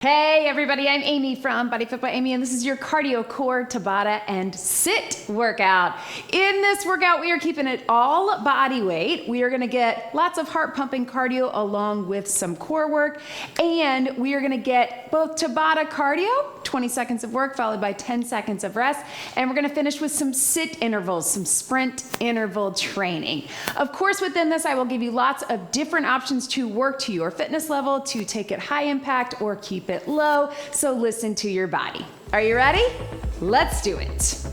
Hey everybody, I'm Amy from BodyFit by Amy, and this is your cardio core Tabata and SIT workout. In this workout, we are keeping it all body weight. We are gonna get lots of heart pumping cardio along with some core work, and we are gonna get both Tabata cardio, 20 seconds of work followed by 10 seconds of rest, and we're gonna finish with some SIT intervals, some sprint interval training. Of course, within this, I will give you lots of different options to work to your fitness level, to take it high impact or keep it low, so listen to your body. Are you ready? Let's do it.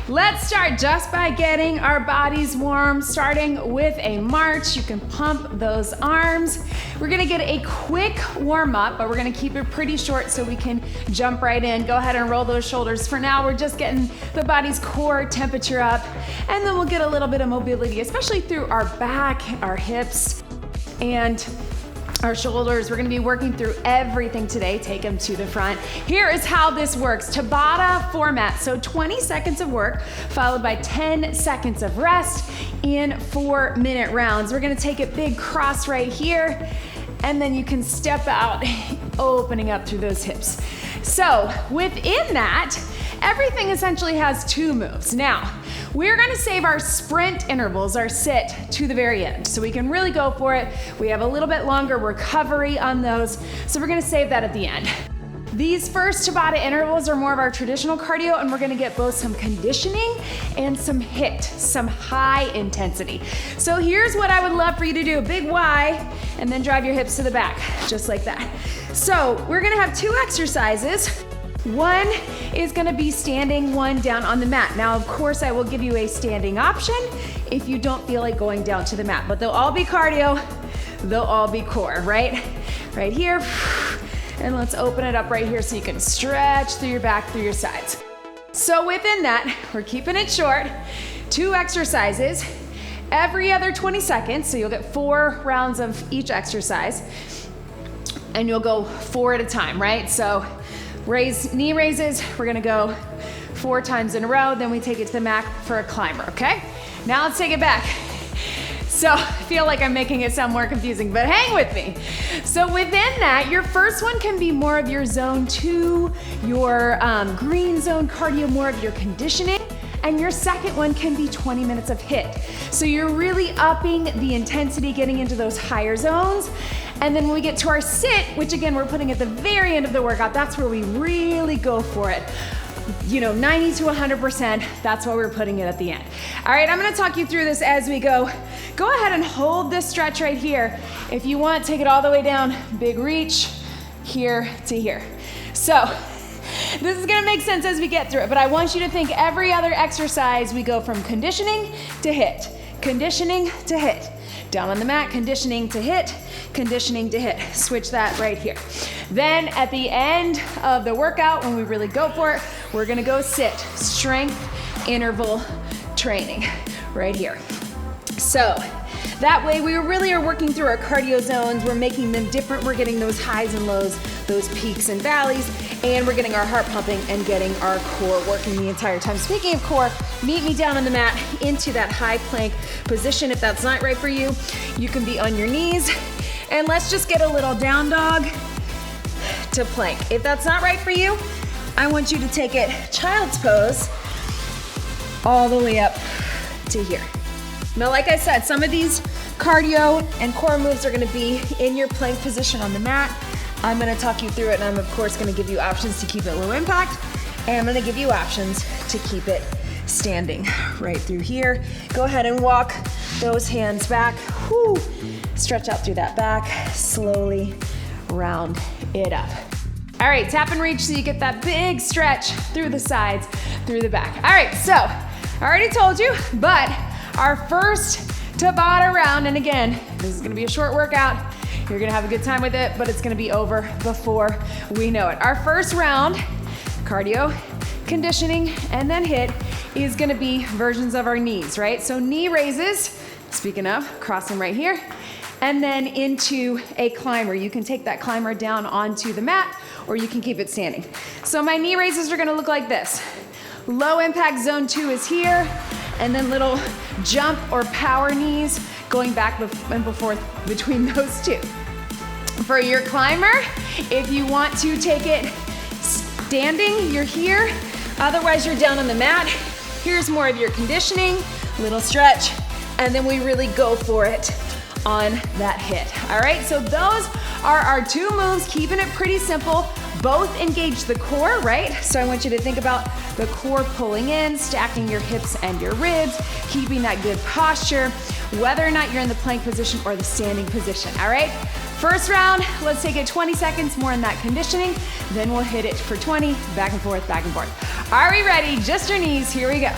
Let's start just by getting our bodies warm, starting with a march. You can pump those arms. We're gonna get a quick warm up, but we're gonna keep it pretty short so we can jump right in. Go ahead and roll those shoulders. For now, we're just getting the body's core temperature up, and then we'll get a little bit of mobility, especially through our back, our hips, and our shoulders. We're gonna be working through everything today. Take them to the front. Here is how this works. Tabata format. So 20 seconds of work followed by 10 seconds of rest in 4-minute rounds. We're gonna take it big cross right here, and then you can step out, opening up through those hips. So within that, everything essentially has 2 moves. Now, we're gonna save our sprint intervals, our SIT, to the very end, so we can really go for it. We have a little bit longer recovery on those, so we're gonna save that at the end. These first Tabata intervals are more of our traditional cardio, and we're gonna get both some conditioning and some HIIT, some high intensity. So here's what I would love for you to do. Big Y, and then drive your hips to the back, just like that. So we're gonna have 2 exercises. One is gonna be standing, one down on the mat. Now, of course, I will give you a standing option if you don't feel like going down to the mat, but they'll all be cardio, they'll all be core, right? Right here, and let's open it up right here so you can stretch through your back, through your sides. So within that, we're keeping it short, 2 exercises, every other 20 seconds, so you'll get 4 rounds of each exercise, and you'll go 4 at a time, right? So knee raises, we're gonna go 4 times in a row, then we take it to the mat for a climber, okay? Now let's take it back. So I feel like I'm making it sound more confusing, but hang with me. So within that, your first one can be more of your zone 2, your green zone cardio, more of your conditioning, and your second one can be 20 minutes of HIIT. So you're really upping the intensity, getting into those higher zones. And then when we get to our SIT, which again, we're putting at the very end of the workout, that's where we really go for it. 90 to 100%, that's why we're putting it at the end. All right, I'm gonna talk you through this as we go. Go ahead and hold this stretch right here. If you want, take it all the way down, big reach, here to here. So, this is gonna make sense as we get through it, but I want you to think every other exercise, we go from conditioning to HIIT, conditioning to HIIT. Down on the mat, conditioning to HIIT, conditioning to HIIT. Switch that right here. Then at the end of the workout, when we really go for it, we're gonna go SIT, strength interval training, right here. So that way we really are working through our cardio zones, we're making them different, we're getting those highs and lows, those peaks and valleys, and we're getting our heart pumping and getting our core working the entire time. Speaking of core, meet me down on the mat into that high plank position. If that's not right for you, you can be on your knees, and let's just get a little down dog to plank. If that's not right for you, I want you to take it child's pose all the way up to here. Now, like I said, some of these cardio and core moves are gonna be in your plank position on the mat. I'm gonna talk you through it, and I'm of course gonna give you options to keep it low impact, and I'm gonna give you options to keep it standing right through here. Go ahead and walk those hands back. Whew. Stretch out through that back, slowly round it up. All right, tap and reach so you get that big stretch through the sides, through the back. All right, so I already told you, but our first Tabata round, and again, this is gonna be a short workout. You're gonna have a good time with it, but it's gonna be over before we know it. Our first round, cardio, conditioning, and then HIIT, is gonna be versions of our knees, right? So knee raises, speaking of, cross them right here, and then into a climber. You can take that climber down onto the mat, or you can keep it standing. So my knee raises are gonna look like this. Low impact zone 2 is here, and then little jump or power knees going back and forth between those 2. For your climber, if you want to take it standing, you're here. Otherwise, you're down on the mat. Here's more of your conditioning, little stretch, and then we really go for it on that HIIT. All right, so those are our two moves, keeping it pretty simple. Both engage the core, right? So I want you to think about the core pulling in, stacking your hips and your ribs, keeping that good posture, whether or not you're in the plank position or the standing position, all right? First round, let's take it 20 seconds more in that conditioning, then we'll hit it for 20, back and forth, back and forth. Are we ready? Just your knees, here we go.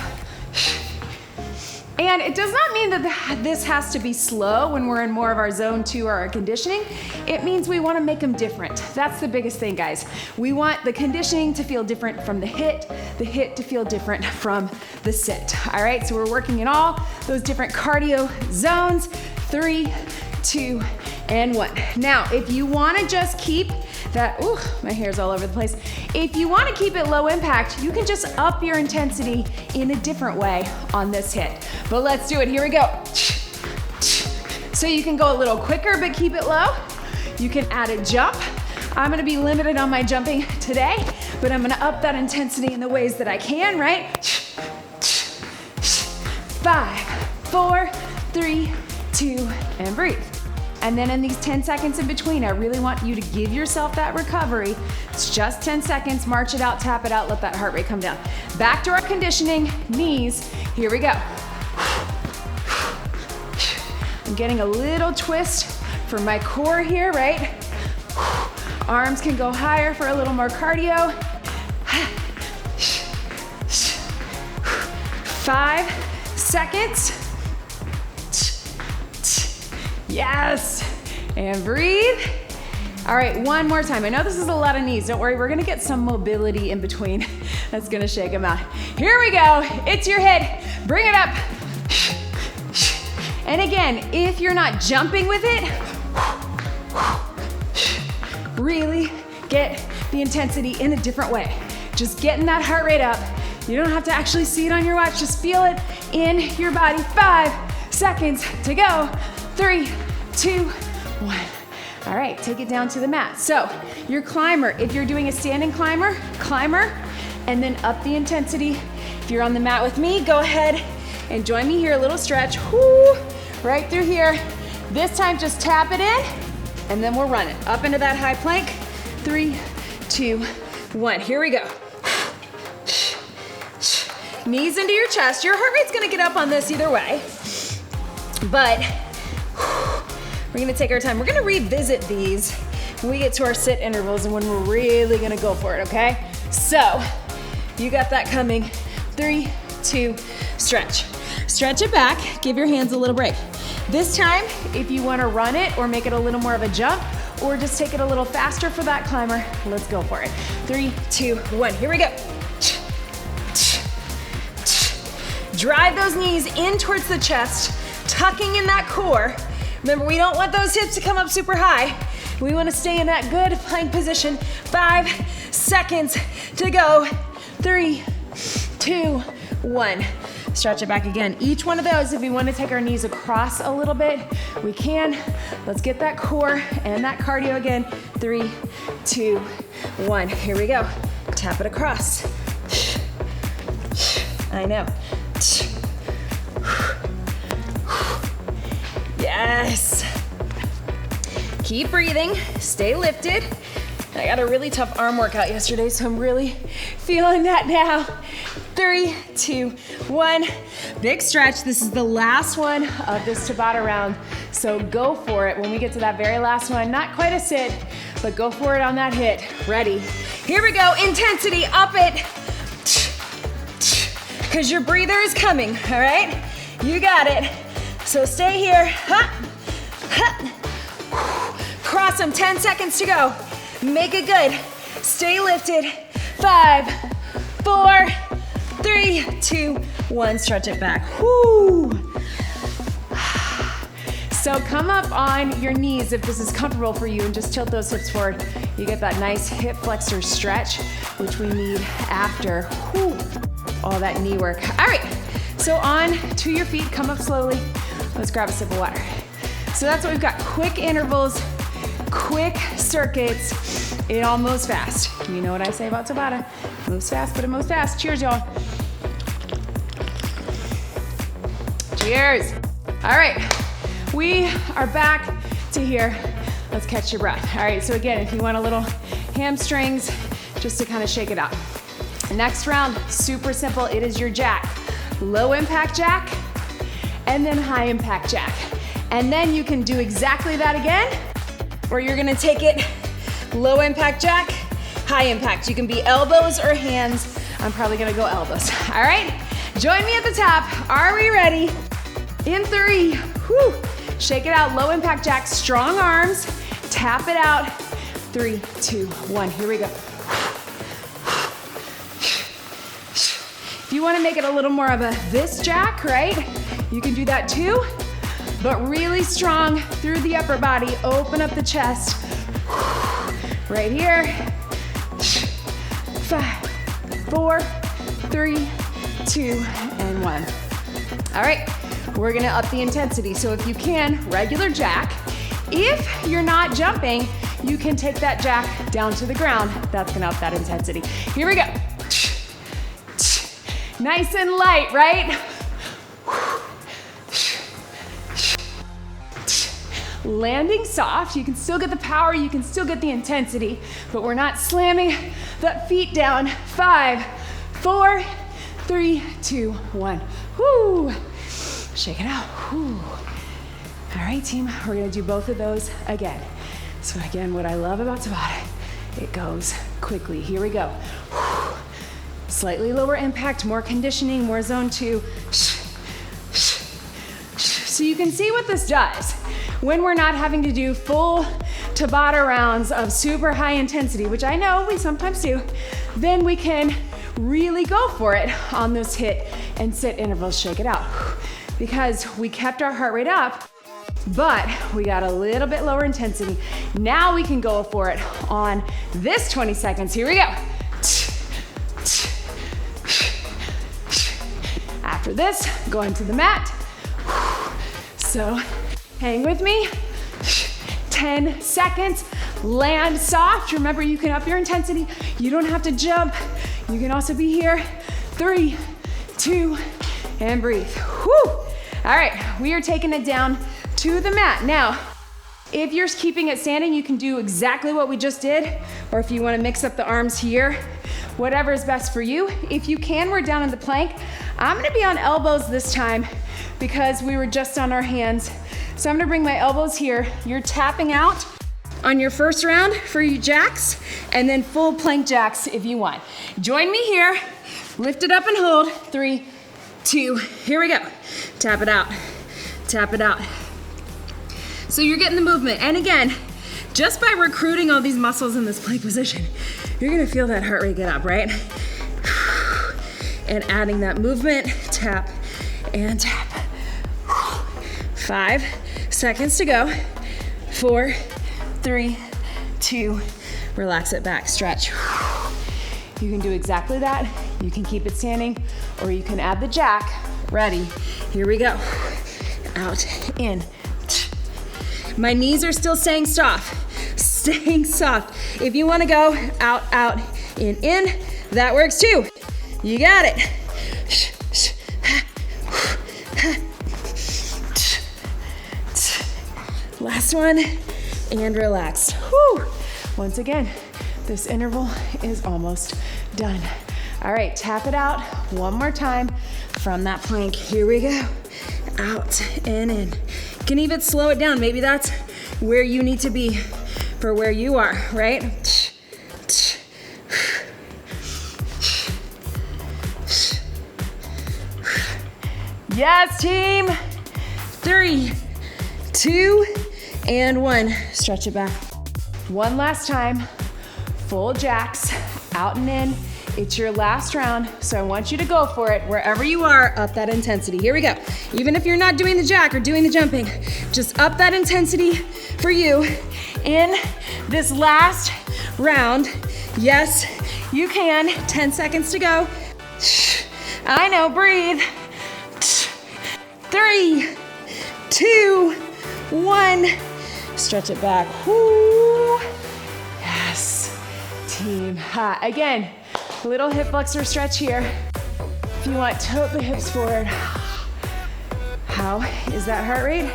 And it does not mean that this has to be slow when we're in more of our zone 2 or our conditioning. It means we want to make them different. That's the biggest thing, guys. We want the conditioning to feel different from the HIIT to feel different from the sit. All right, so we're working in all those different cardio zones. 3, 2, and 1. Now, if you want to just keep that, ooh, my hair's all over the place. If you want to keep it low impact, you can just up your intensity in a different way on this HIIT. But let's do it, here we go. So you can go a little quicker, but keep it low. You can add a jump. I'm gonna be limited on my jumping today, but I'm gonna up that intensity in the ways that I can, right? 5, 4, 3, 2, and breathe. And then in these 10 seconds in between, I really want you to give yourself that recovery. It's just 10 seconds, march it out, tap it out, let that heart rate come down. Back to our conditioning, knees, here we go. I'm getting a little twist for my core here, right? Arms can go higher for a little more cardio. 5 seconds. Yes, and breathe. All right, one more time. I know this is a lot of knees. Don't worry, we're gonna get some mobility in between. That's gonna shake them out. Here we go, it's your HIIT. Bring it up. And again, if you're not jumping with it, really get the intensity in a different way. Just getting that heart rate up. You don't have to actually see it on your watch, just feel it in your body. 5 seconds to go. 3, 2, 1. All right, take it down to the mat. So your climber, if you're doing a standing climber, and then up the intensity. If you're on the mat with me, go ahead and join me here, a little stretch. Whoo, right through here. This time just tap it in, and then we're running. Up into that high plank. 3, 2, 1, here we go. Knees into your chest. Your heart rate's gonna get up on this either way, but we're gonna take our time. We're gonna revisit these when we get to our sit intervals and when we're really gonna go for it, okay? So, you got that coming. 3, 2, stretch. Stretch it back, give your hands a little break. This time, if you wanna run it or make it a little more of a jump, or just take it a little faster for that climber, let's go for it. 3, 2, 1, here we go. Drive those knees in towards the chest, tucking in that core. Remember, we don't want those hips to come up super high. We want to stay in that good plank position. 5 seconds to go. 3, 2, 1. Stretch it back again. Each one of those, if we want to take our knees across a little bit, we can. Let's get that core and that cardio again. 3, 2, 1. Here we go. Tap it across. I know. Yes. Keep breathing, stay lifted. I got a really tough arm workout yesterday, so I'm really feeling that now. 3, 2, 1. Big stretch. This is the last one of this Tabata round, so go for it. When we get to that very last one, not quite a sit, but go for it on that HIIT. Ready? Here we go. Intensity, up it. Because your breather is coming, all right? You got it. So stay here. Ha, ha. Cross them, 10 seconds to go. Make it good. Stay lifted. 5, 4, 3, 2, 1. Stretch it back. Whoo. So come up on your knees if this is comfortable for you and just tilt those hips forward. You get that nice hip flexor stretch, which we need after all that knee work. All right, so on to your feet, come up slowly. Let's grab a sip of water. So that's what we've got, quick intervals, quick circuits. It all moves fast. You know what I say about Tabata. Moves fast, but it moves fast. Cheers, y'all. Cheers. All right, we are back to here. Let's catch your breath. All right, so again, if you want a little hamstrings, just to kind of shake it out. Next round, super simple. It is your jack. Low impact jack, and then high impact jack. And then you can do exactly that again, or you're gonna take it low impact jack, high impact. You can be elbows or hands. I'm probably gonna go elbows. All right, join me at the top. Are we ready? In 3, whew. Shake it out, low impact jack, strong arms, tap it out. 3, 2, 1, here we go. If you wanna make it a little more of a this jack, right? You can do that too, but really strong through the upper body. Open up the chest. Right here. 5, 4, 3, 2, and 1. All right, we're gonna up the intensity. So if you can, regular jack. If you're not jumping, you can take that jack down to the ground. That's gonna up that intensity. Here we go. Nice and light, right? Landing soft, you can still get the power, you can still get the intensity, but we're not slamming the feet down. 5, 4, 3, 2, 1. Woo! Shake it out. Woo. All right, team, we're gonna do both of those again. So again, what I love about Tabata, it goes quickly. Here we go. Slightly lower impact, more conditioning, more zone 2. So you can see what this does. When we're not having to do full Tabata rounds of super high intensity, which I know we sometimes do, then we can really go for it on those HIIT and sit intervals. Shake it out. Because we kept our heart rate up, but we got a little bit lower intensity. Now we can go for it on this 20 seconds. Here we go. After this, go into the mat. So hang with me. 10 seconds, land soft. Remember, you can up your intensity. You don't have to jump. You can also be here. 3, 2, and breathe. Whew. All right, we are taking it down to the mat. Now, if you're keeping it standing, you can do exactly what we just did, or if you wanna mix up the arms here, whatever is best for you. If you can, we're down in the plank. I'm gonna be on elbows this time because we were just on our hands. So I'm gonna bring my elbows here. You're tapping out on your first round for you jacks, and then full plank jacks if you want. Join me here, lift it up and hold. 3, 2, here we go. Tap it out, tap it out. So you're getting the movement. And again, just by recruiting all these muscles in this plank position, you're gonna feel that heart rate get up, right? And adding that movement, tap and tap. 5 seconds to go. 4, 3, 2, relax it back, stretch. You can do exactly that. You can keep it standing, or you can add the jack. Ready, here we go. Out, in. My knees are still staying soft, staying soft. If you wanna go out, out, in, that works too. You got it. Last one, and relax. Whew. Once again, this interval is almost done. All right, tap it out one more time from that plank. Here we go. Out and in. You can even slow it down. Maybe that's where you need to be for where you are, right? Yes, team. 3, 2, and 1. Stretch it back. One last time. Full jacks, out and in. It's your last round, so I want you to go for it. Wherever you are, up that intensity. Here we go. Even if you're not doing the jack or doing the jumping, just up that intensity for you in this last round. Yes, you can. 10 seconds to go. I know, breathe. 3, 2, 1. Stretch it back. Woo. team. Again, little hip flexor stretch here. If you want, tilt the hips forward. How is that heart rate?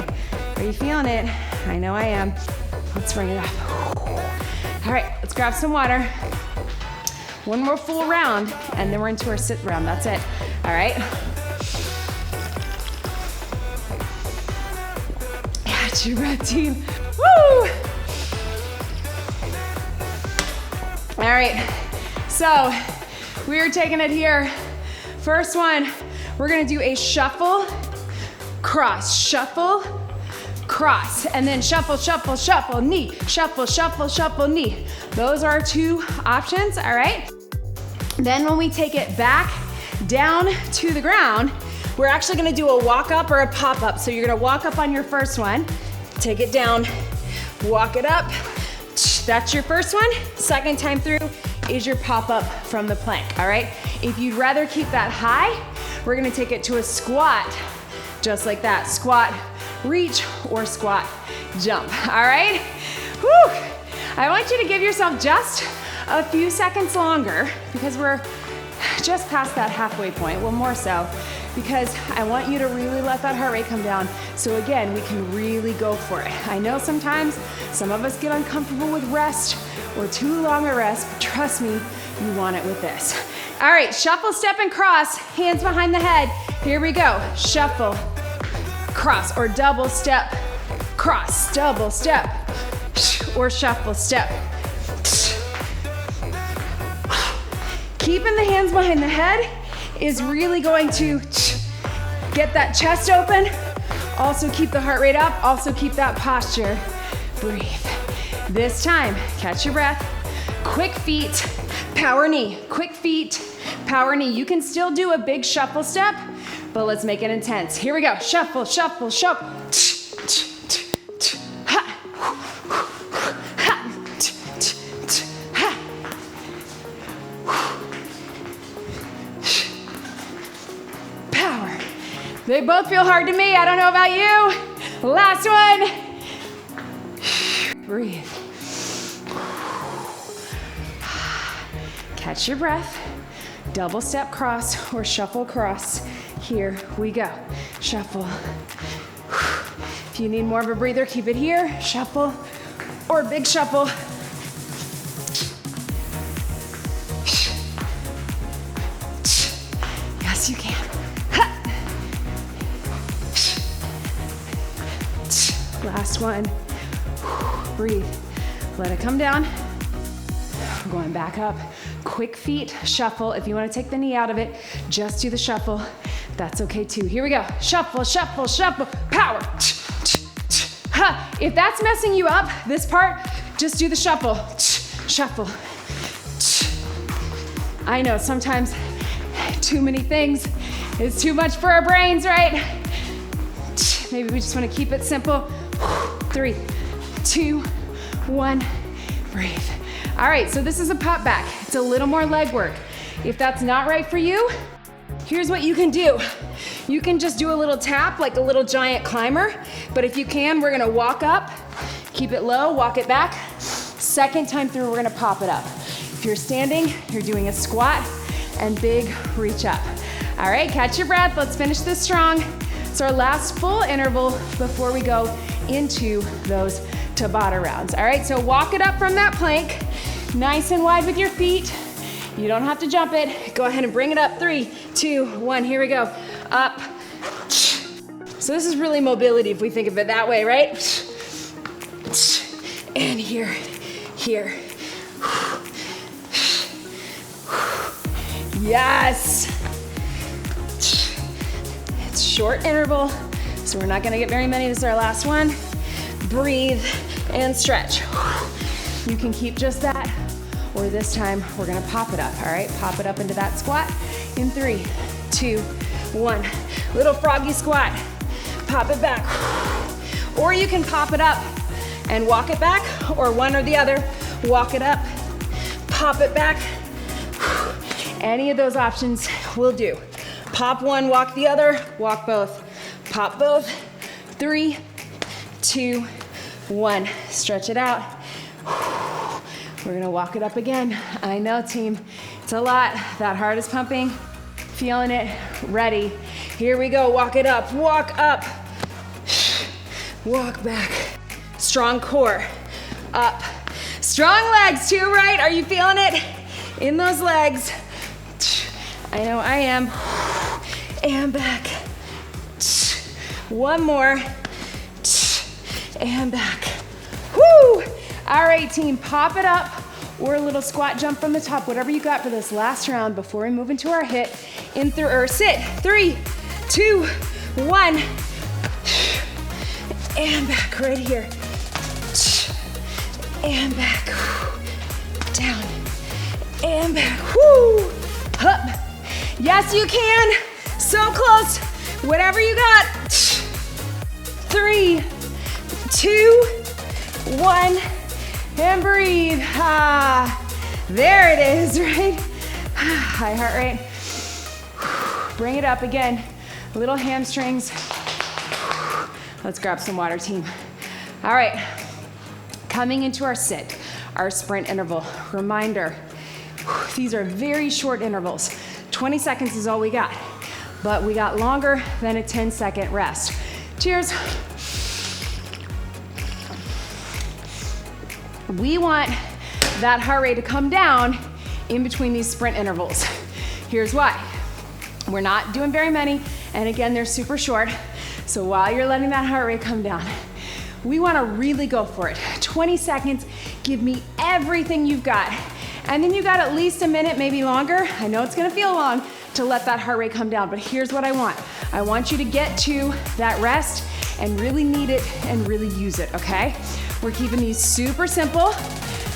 Are you feeling it? I know I am. Let's bring it up. All right, let's grab some water. One more full round, and then we're into our sit round. That's it. All right. Catch your breath, team. Woo! All right, so we are taking it here. First one, we're gonna do a shuffle, cross, shuffle, cross, and then shuffle, shuffle, shuffle, knee, shuffle, shuffle, shuffle, knee. Those are our two options, all right? Then when we take it back down to the ground, we're actually gonna do a walk up or a pop up. So you're gonna walk up on your first one, take it down, walk it up. That's your first one. Second time through is your pop up from the plank, all right? If you'd rather keep that high, we're gonna take it to a squat, just like that. Squat, reach, or squat, jump, all right? Whew. I want you to give yourself just a few seconds longer because we're just past that halfway point, well more so, because I want you to really let that heart rate come down so again, we can really go for it. I know sometimes some of us get uncomfortable with rest or too long a rest, but trust me, you want it with this. All right, shuffle, step, and cross, hands behind the head. Here we go, shuffle, cross, or double step, cross, double step, or shuffle, step. Keeping the hands behind the head is really going to get that chest open, also keep the heart rate up, also keep that posture. Breathe. This time, catch your breath. Quick feet, power knee. Quick feet, power knee. You can still do a big shuffle step, but let's make it intense. Here we go. Shuffle, shuffle, shuffle. Power. They both feel hard to me. I don't know about you. Last one. Breathe. Catch your breath. Double step cross or shuffle cross. Here we go. Shuffle. If you need more of a breather, keep it here. Shuffle or big shuffle. Yes, you can. Last one. Breathe. Let it come down. We're going back up. Quick feet, shuffle. If you want to take the knee out of it, just do the shuffle. That's okay too. Here we go. Shuffle, shuffle, shuffle. Power. If that's messing you up, this part, just do the shuffle. Shuffle. I know sometimes too many things is too much for our brains, right? Maybe we just want to keep it simple. 3, 2, 1, breathe. All right, so this is a pop back. It's a little more leg work. If that's not right for you, here's what you can do. You can just do a little tap, like a little giant climber, but if you can, we're gonna walk up, keep it low, walk it back. Second time through, we're gonna pop it up. If you're standing, you're doing a squat and big reach up. All right, catch your breath. Let's finish this strong. It's our last full interval before we go into those Tabata rounds. All right, so walk it up from that plank, nice and wide with your feet. You don't have to jump it. Go ahead and bring it up. 3, 2, 1, here we go. Up. So this is really mobility if we think of it that way, right? And here, here. Yes. It's short interval, so we're not gonna get very many. This is our last one. Breathe and stretch. You can keep just that, or this time we're gonna pop it up, all right? Pop it up into that squat in 3, 2, 1. Little froggy squat. Pop it back. Or you can pop it up and walk it back, or one or the other. Walk it up, pop it back. Any of those options will do. Pop one, walk the other, walk both. Pop both. 3, 2, 1. Stretch it out. We're gonna walk it up again. I know, team, it's a lot. That heart is pumping, feeling it, ready. Here we go, walk it up, walk up, walk back. Strong core, up. Strong legs too, right? Are you feeling it? In those legs. I know I am. And back. One more. And back. Woo! All right, team, pop it up or a little squat jump from the top, whatever you got for this last round before we move into our HIIT. In through or sit. 3, 2, 1. And back right here. And back. Down. And back. Woo! Up. Yes, you can. So close. Whatever you got. 3, 2, 1. And breathe. There it is, right? High heart rate. Bring it up again. Little hamstrings. Let's grab some water, team. All right. Coming into our sit, our sprint interval. Reminder, these are very short intervals. 20 seconds is all we got, but we got longer than a 10-second rest. Cheers. We want that heart rate to come down in between these sprint intervals. Here's why. We're not doing very many, and again, they're super short. So while you're letting that heart rate come down, we wanna really go for it. 20 seconds, give me everything you've got. And then you got at least a minute, maybe longer. I know it's gonna feel long to let that heart rate come down, but here's what I want. I want you to get to that rest and really need it and really use it, okay? We're keeping these super simple.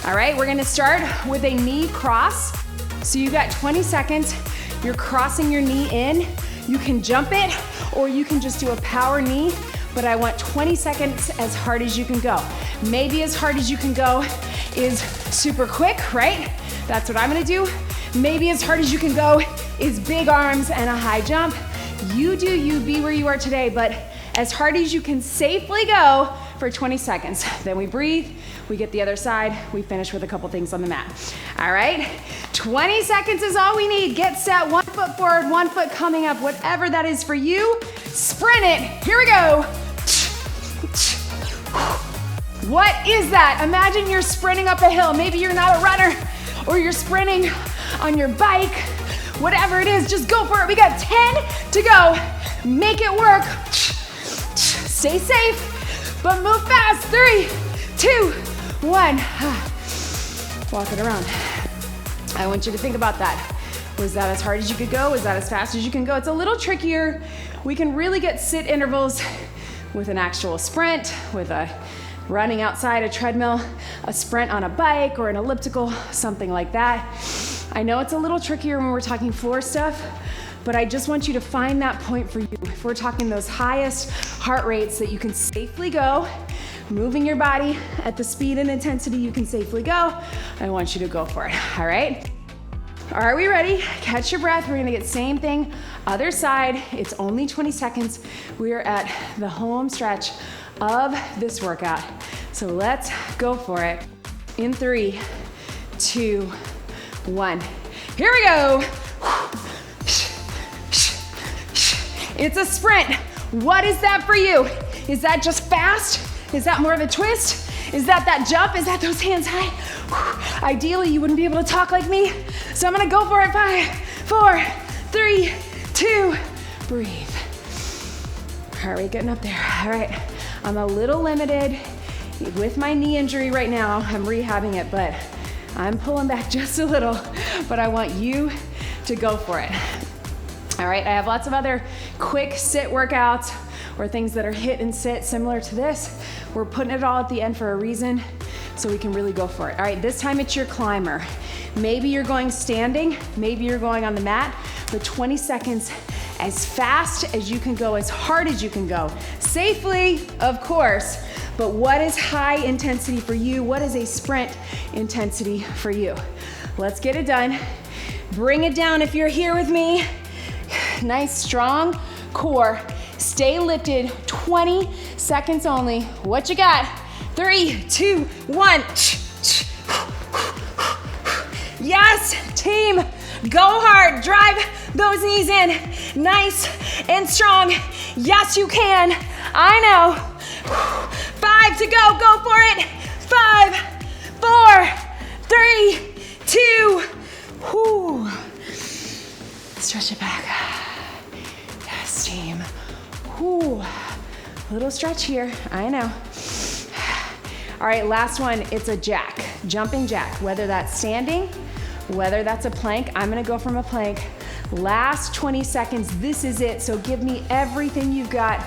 All right, we're gonna start with a knee cross. So you got 20 seconds, you're crossing your knee in. You can jump it, or you can just do a power knee, but I want 20 seconds as hard as you can go. Maybe as hard as you can go is super quick, right? That's what I'm gonna do. Maybe as hard as you can go is big arms and a high jump. You do you, be where you are today, but as hard as you can safely go for 20 seconds. Then we breathe, we get the other side, we finish with a couple things on the mat. All right, 20 seconds is all we need. Get set, 1 foot forward, 1 foot coming up, whatever that is for you. Sprint it, here we go. What is that? Imagine you're sprinting up a hill. Maybe you're not a runner, or you're sprinting on your bike. Whatever it is, just go for it. We got 10 to go. Make it work. Stay safe, but move fast. 3, 2, 1. Walk it around. I want you to think about that. Was that as hard as you could go? Was that as fast as you can go? It's a little trickier. We can really get sit intervals with an actual sprint, with a running outside a treadmill, a sprint on a bike or an elliptical, something like that. I know it's a little trickier when we're talking floor stuff, but I just want you to find that point for you. If we're talking those highest heart rates that you can safely go, moving your body at the speed and intensity you can safely go, I want you to go for it, all right? Are we ready? Catch your breath. We're gonna get same thing, other side. It's only 20 seconds. We are at the home stretch of this workout. So let's go for it. In 3, 2, 1. Here we go. It's a sprint. What is that for you? Is that just fast? Is that more of a twist? Is that jump? Is that those hands high? Ideally, you wouldn't be able to talk like me. So I'm gonna go for it. 5, 4, 3, 2, breathe. Heart rate getting up there. All right, I'm a little limited with my knee injury right now. I'm rehabbing it, but I'm pulling back just a little, but I want you to go for it. All right, I have lots of other quick sit workouts or things that are HIIT and sit similar to this. We're putting it all at the end for a reason so we can really go for it. All right, this time it's your climber. Maybe you're going standing, maybe you're going on the mat, but 20 seconds as fast as you can go, as hard as you can go. Safely, of course, but what is high intensity for you? What is a sprint intensity for you? Let's get it done. Bring it down if you're here with me. Nice, strong core. Stay lifted, 20 seconds only. What you got? 3, 2, 1. Yes, team. Go hard. Drive those knees in. Nice and strong. Yes, you can. I know. 5 to go. Go for it. 5, 4, 3, 2. Whew. Stretch it back. Yes, team. Whew. Little stretch here. I know. All right, last one. It's a jack. Jumping jack. Whether that's standing, whether that's a plank. I'm gonna go from a plank. Last 20 seconds. This is it. So give me everything you've got.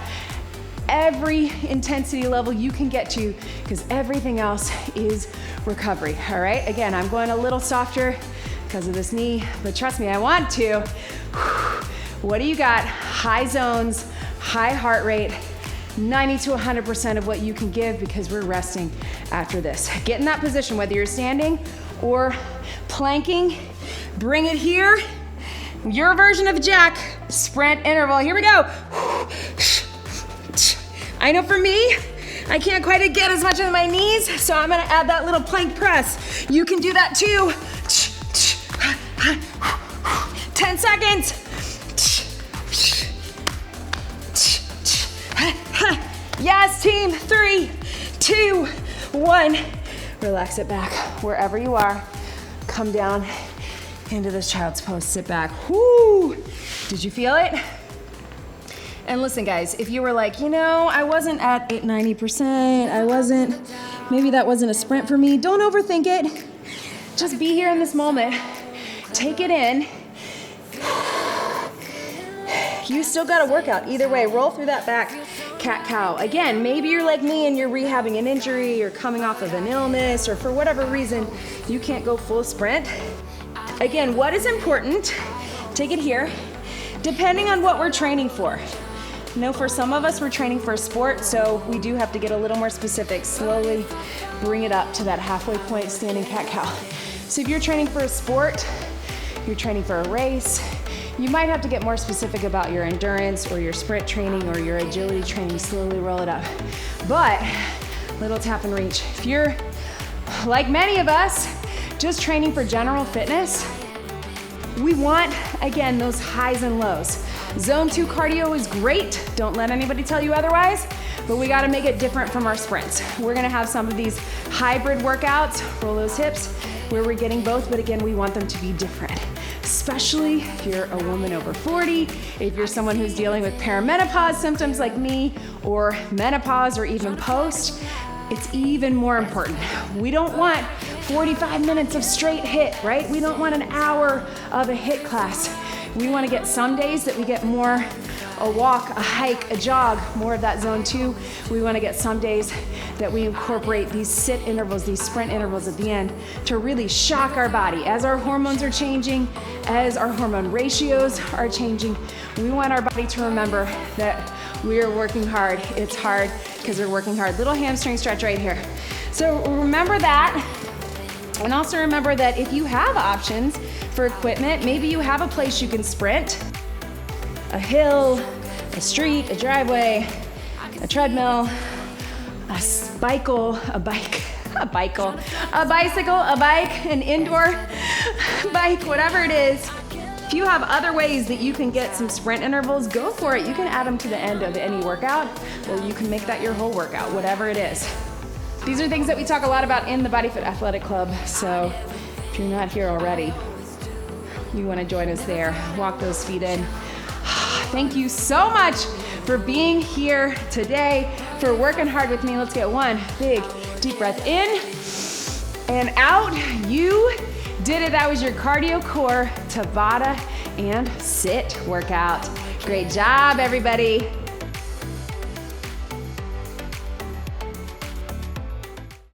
Every intensity level you can get to, because everything else is recovery. All right, again, I'm going a little softer because of this knee, but trust me, I want to. What do you got? High zones, high heart rate, 90 to 100% of what you can give, because we're resting after this. Get in that position, whether you're standing or planking. Bring it here. Your version of jack, sprint interval. Here we go. I know for me, I can't quite get as much of my knees, so I'm gonna add that little plank press. You can do that too. 10 seconds. Yes, team. 3, 2, 1. Relax it back wherever you are. Come down into this child's pose. Sit back. Whoo! Did you feel it? And listen, guys, if you were like, you know, I wasn't at 90%, maybe that wasn't a sprint for me, don't overthink it. Just be here in this moment. Take it in. You still got a workout. Either way, roll through that back cat-cow. Again, maybe you're like me and you're rehabbing an injury or coming off of an illness, or for whatever reason, you can't go full sprint. Again, what is important, take it here, depending on what we're training for. You know, for some of us, we're training for a sport, so we do have to get a little more specific. Slowly bring it up to that halfway point, standing cat-cow. So if you're training for a sport, you're training for a race, you might have to get more specific about your endurance or your sprint training or your agility training. Slowly roll it up. But little tap and reach. If you're, like many of us, just training for general fitness, we want, again, those highs and lows. Zone 2 cardio is great. Don't let anybody tell you otherwise, but we gotta make it different from our sprints. We're gonna have some of these hybrid workouts, roll those hips, where we're getting both, but again, we want them to be different. Especially if you're a woman over 40, if you're someone who's dealing with perimenopause symptoms like me, or menopause, or even post, it's even more important. We don't want 45 minutes of straight HIIT, right? We don't want an hour of a HIIT class. We want to get some days that we get more a walk, a hike, a jog, more of that zone 2. We want to get some days that we incorporate these sit intervals, these sprint intervals at the end to really shock our body. As our hormones are changing, as our hormone ratios are changing, we want our body to remember that we are working hard. It's hard because we're working hard. Little hamstring stretch right here. So remember that. And also remember that if you have options for equipment, maybe you have a place you can sprint, a hill, a street, a driveway, a treadmill, a bicycle, an indoor bike, whatever it is. If you have other ways that you can get some sprint intervals, go for it. You can add them to the end of any workout, or you can make that your whole workout, whatever it is. These are things that we talk a lot about in the BodyFit Athletic Club, so if you're not here already, you want to join us there. Walk those feet in. Thank you so much for being here today, for working hard with me. Let's get one big deep breath in and out. You did it. That was your cardio core Tabata and SIT workout. Great job, everybody.